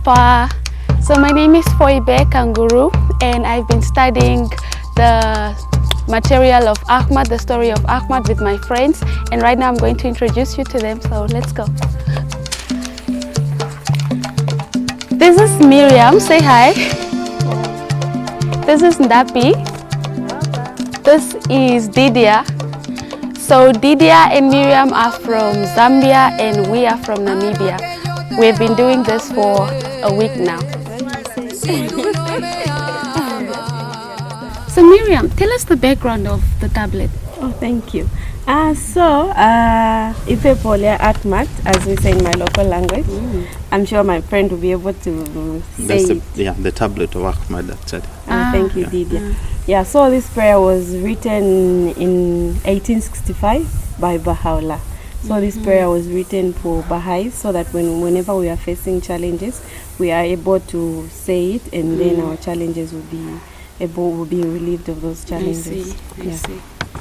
Papa. So my name is Foibe Kanguru, and I've been studying the material of Ahmad, the story of Ahmad, with my friends, and right now I'm going to introduce you to them, so let's go. This is Miriam, say hi. This is Ndapi. This is Didia. So Didia and Miriam are from Zambia and we are from Namibia. We've been doing this for a week now. So Miriam, tell us the background of the tablet. Oh, thank you. Ife Polia Ahmad, as we say in my local language. I'm sure my friend will be able to say it. The tablet of Ahmad, actually. Thank you, Didia. Yeah, so this prayer was written in 1865 by Bahá'u'lláh. So this prayer was written for Baha'is so that whenever we are facing challenges, we are able to say it, and then our challenges will be relieved of those challenges. I see.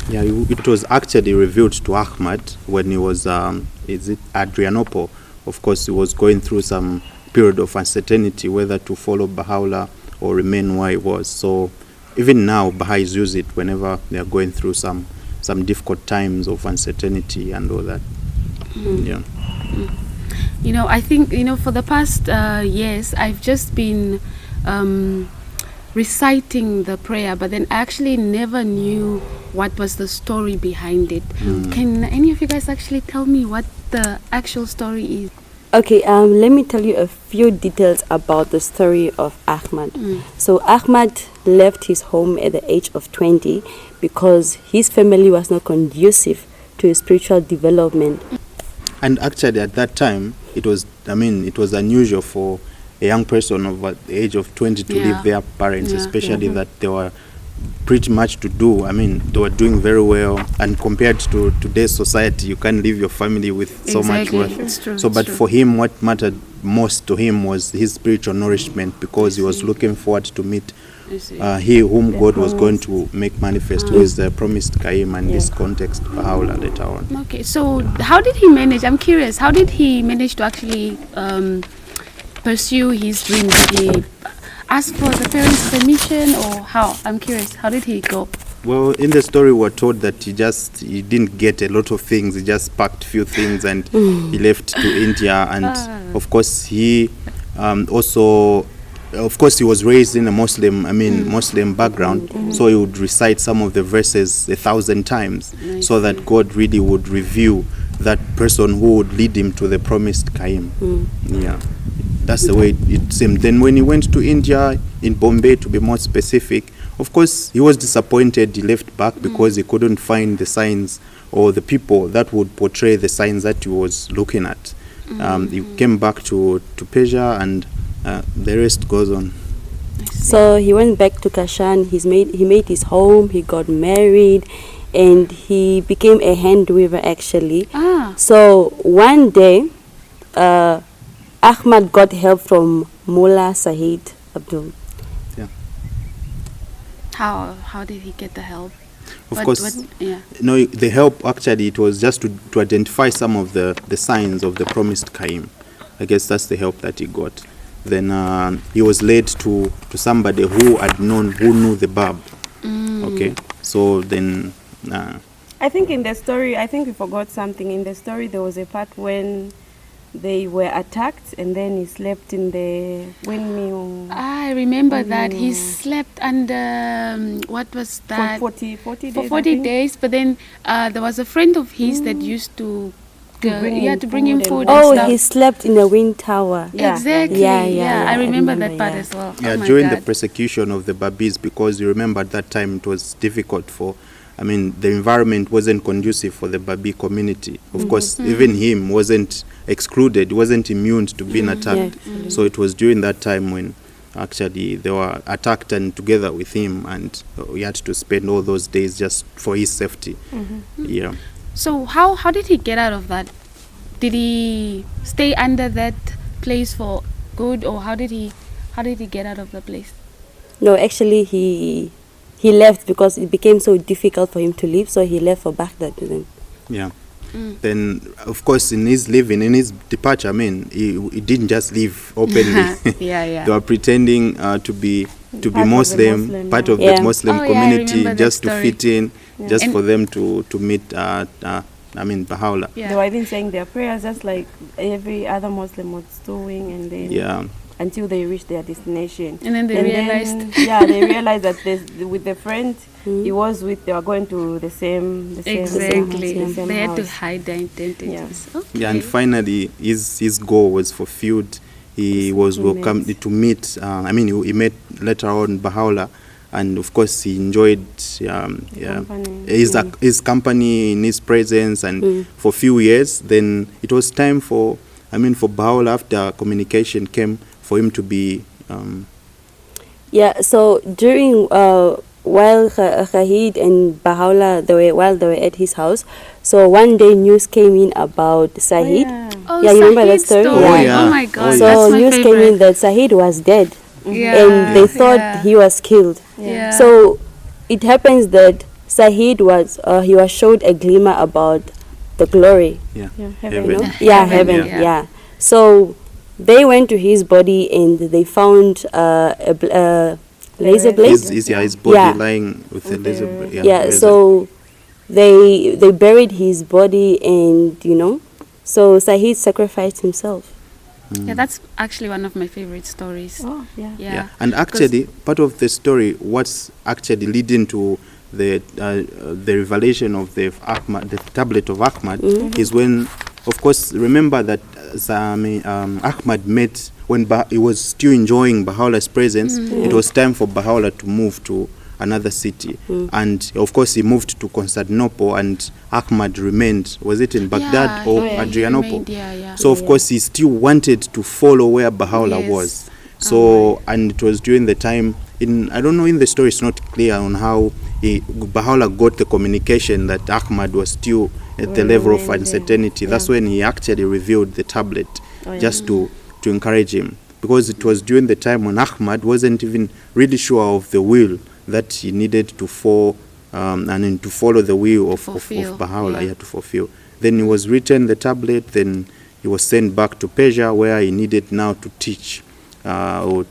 Yeah, it was actually revealed to Ahmad when he was, Adrianople. Of course, he was going through some period of uncertainty whether to follow Bahá'u'lláh or remain where he was. So even now, Baha'is use it whenever they are going through some difficult times of uncertainty and all that. Yeah. You know, I think, for the past years, I've just been reciting the prayer, but then I actually never knew what was the story behind it. Can any of you guys actually tell me what the actual story is? Okay, let me tell you a few details about the story of Ahmad. So Ahmad left his home at the age of 20 because his family was not conducive to his spiritual development. And actually at that time, it was unusual for a young person of the age of 20 to leave their parents, especially that they were pretty much to do. They were doing very well, and compared to today's society, you can't leave your family with so much wealth. It's true, but for him, what mattered most to him was his spiritual nourishment, because he was looking forward to meet he whom God was going to make manifest, who is the promised Kaim, and this context, Bahá'u'lláh later on. Okay, so how did he manage? I'm curious, how did he manage to actually pursue his dream? Did he ask for the parents' permission, or how? I'm curious, how did he go? Well, in the story we're told that he didn't get a lot of things. He just packed few things and he left to India. And of course he he was raised in a Muslim background, so he would recite some of the verses 1,000 times, so that God really would reveal that person who would lead him to the promised Kaim. Yeah, that's the way it seemed. Then when he went to India, in Bombay to be more specific, of course he was disappointed. He left back because he couldn't find the signs or the people that would portray the signs that he was looking at. He came back to Persia, and the rest goes on. So he went back to Kashan. He made his home. He got married, and he became a hand weaver actually. So one day, Ahmad got help from Mullah Saeed Abdul. Yeah. How did he get the help? Of course, the help actually, it was just to identify some of the signs of the promised Kaim. I guess that's the help that he got. Then he was led to somebody who knew the Bab. Okay, so then I think in the story, we forgot something. In the story, there was a part when they were attacked, and then he slept in the windmill. I remember that he slept under what was that? For 40 days. For 40 days, but then there was a friend of his that used to bring him food. Oh, and stuff. He slept in a wind tower. Yeah. Exactly. Yeah. I remember that part as well. Yeah, during the persecution of the Babis, because you remember at that time it was difficult the environment wasn't conducive for the Babi community. Of course, even him wasn't excluded, he wasn't immune to being attacked. So it was during that time when actually they were attacked, and together with him, and we had to spend all those days just for his safety. Yeah. So how did he get out of that? Did he stay under that place for good, or how did he get out of the place? No, actually he left because it became so difficult for him to leave, so he left for Baghdad then. Yeah. then of course in his departure, I mean, he didn't just leave openly. Yeah. They were pretending to be Muslim, part of the Muslim I community, remember just that to story. fit in, just And- for them to meet Bahá'u'lláh. Yeah. They were even saying their prayers just like every other Muslim was doing, and then until they reached their destination. And then they realized. They realized that with the friend they were going to the same Exactly. the same They had to house. hide their identities. Okay. Yeah, and finally his goal was fulfilled. He was welcomed to meet. He met later on Bahá'u'lláh, and of course he enjoyed his company in his presence, and for a few years. Then it was time for Bahá'u'lláh, after communication came, for him to be. So during while Khahid and Bahá'u'lláh while they were at his house, so one day news came in about Sahid. Oh, Yeah, you remember that Sahid's story? story? Yeah. Oh my God, So that's my news favorite. came in that Sahid was dead, Yeah. and they thought he was killed. Yeah. So it happens that Sahid was showed a glimmer about the glory. Heaven. Heaven. Yeah. Yeah. So they went to his body and they found a laser blade. His body Yeah. lying with a laser. So they buried his body, and so Sahid sacrificed himself. Yeah, that's actually one of my favorite stories. Oh, yeah. Yeah. And actually, part of the story, what's actually leading to the revelation of the tablet of Ahmad, is when, of course, remember that Ahmad met when he was still enjoying Bahá'u'llah's presence. It was time for Bahá'u'lláh to move to another city, and of course he moved to Constantinople, and Ahmad remained. Was it in Baghdad or Adrianople? So of course he still wanted to follow where Bahá'u'lláh was. So and it was during the time in the story it's not clear on how Bahá'u'lláh got the communication that Ahmad was still at the level of uncertainty. That's when he actually revealed the tablet, just to encourage him, because it was during the time when Ahmad wasn't even really sure of the will that he needed to follow to follow the will of Bahá'u'lláh. He had to fulfill. Then he was written the tablet. Then he was sent back to Persia, where he needed now to teach, to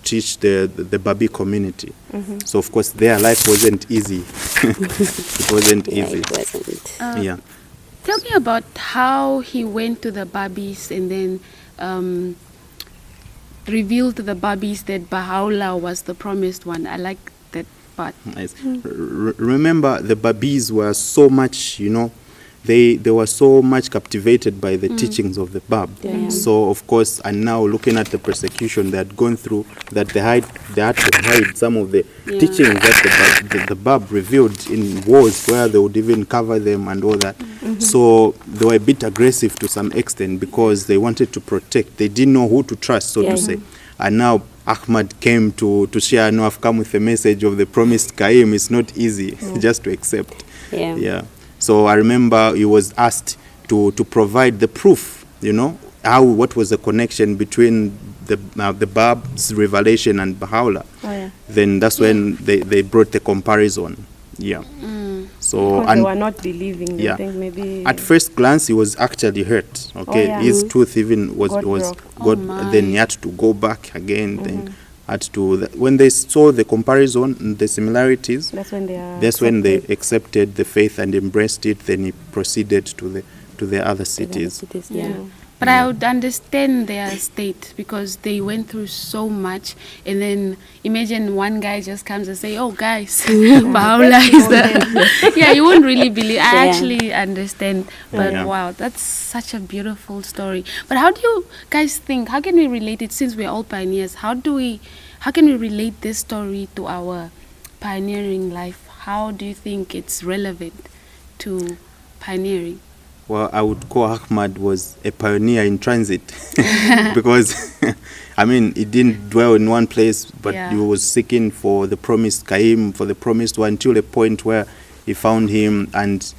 teach the Babi community. So of course their life wasn't easy. It wasn't easy. It wasn't. Tell me about how he went to the Babis and then revealed to the Babis that Bahá'u'lláh was the promised one. I like that part. Nice. Remember, the Babis were so much, they were so much captivated by the teachings of the Bab. So of course, and now looking at the persecution they had gone through, that they had to hide some of the teachings that the Bab revealed in wars, where they would even cover them and all that. So they were a bit aggressive to some extent, because they wanted to protect. They didn't know who to trust, so to say. And now Ahmad came to share. No, I've come with a message of the promised Qaim. It's not easy just to accept. So I remember he was asked to provide the proof, what was the connection between the Bab's revelation and Bahá'u'lláh. Then that's when they brought the comparison. So Because they were not believing. They think maybe at first glance he was actually hurt. His tooth even was broke. Then he had to go back again. Then had to when they saw the comparison, the similarities, that's when they accepted the faith and embraced it. Then he proceeded to the other cities. But I would understand their state, because they went through so much, and then imagine one guy just comes and say, "Oh, guys, Bahá'u'lláh is the..." You wouldn't really believe. I actually understand, but wow, that's such a beautiful story. But how do you guys think? How can we relate it, since we're all pioneers? How can we relate this story to our pioneering life? How do you think it's relevant to pioneering? Well, I would call Ahmad was a pioneer in transit, because, he didn't dwell in one place, but he was seeking for the promised Qaim, for the promised one, until a point where he found him, and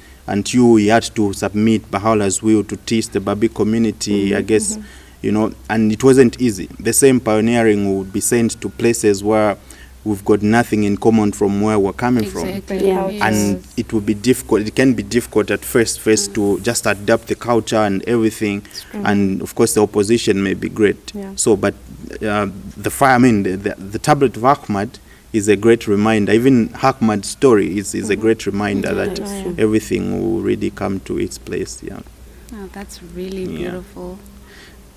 he had to submit Bahá'u'llah's will to teach the Babi community, I guess, and it wasn't easy. The same pioneering would be sent to places where we've got nothing in common from where we're coming from. Exactly. Yeah. And it will be difficult, it can be difficult at first to just adapt the culture and everything, and of course the opposition may be great. So but the tablet of Ahmad is a great reminder. Even Ahmad's story is a great reminder that everything will really come to its place. Oh, that's really beautiful.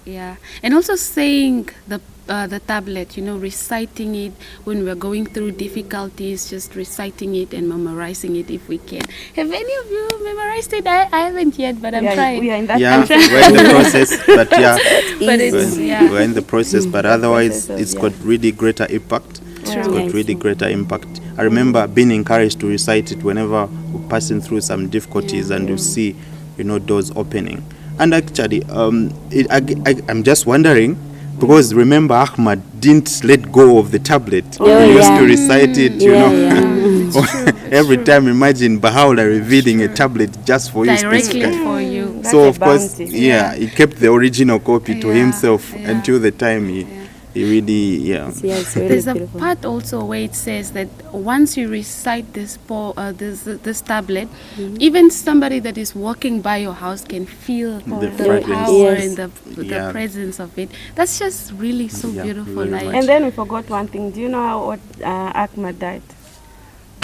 Yeah, and also saying the tablet, reciting it when we're going through difficulties, just reciting it and memorizing it if we can. Have any of you memorized it? I haven't yet, but I'm trying. We are in that We're in the process, but we're in the process. But otherwise, it's got really greater impact. It's got really greater impact. I remember being encouraged to recite it whenever we're passing through some difficulties, and you see, doors opening. And actually, I'm just wondering, because remember Ahmad didn't let go of the tablet. He used to recite it, every time. Imagine Bahá'u'lláh revealing a tablet just for you Directly specifically. for you. So of course, he kept the original copy to himself until the time he really, it's really There's beautiful. a part also where it says that once you recite this tablet, even somebody that is walking by your house can feel the fragrance. power Yes. and the presence of it. That's just really so beautiful. very Like, much. And then we forgot one thing. Do you know what Ahmad died?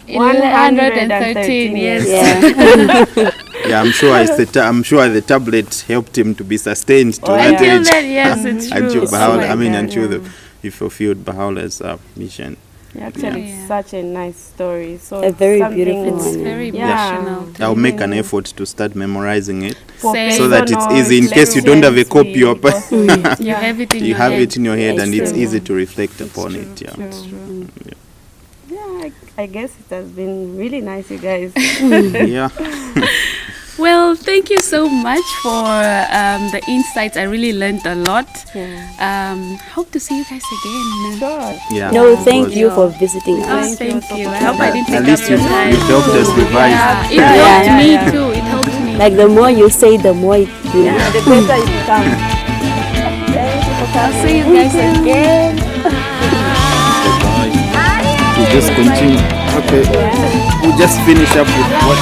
113 years. Yeah. I'm sure the tablet helped him to be sustained to that Until age. then, yes, it's true. Until Bahá'u'lláh, Oh my God, until he fulfilled Bahá'u'llah's mission. Actually, it's such a nice story. So A very something- beautiful It's one. very Yeah. emotional. I'll make an effort to start memorizing it, Same. so that it's Personal easy in case you don't have a copy sensory, personal- You have it in you your have head. it in your head, and it's True. easy to reflect upon it. True. Yeah. I guess it has been really nice, you guys. Yeah. Well, thank you so much for the insights. I really learned a lot. Hope to see you guys again. Sure. Yeah. No, of thank course. you for visiting Oh, us. thank you. I hope I didn't At take least up your time. you've helped us revise. It helped Yeah. me too. It helped me. Like the more you say, the more it will. The better it becomes. Thank you for I'll coming. see you guys again. We just continue. Okay. We'll just finish up with what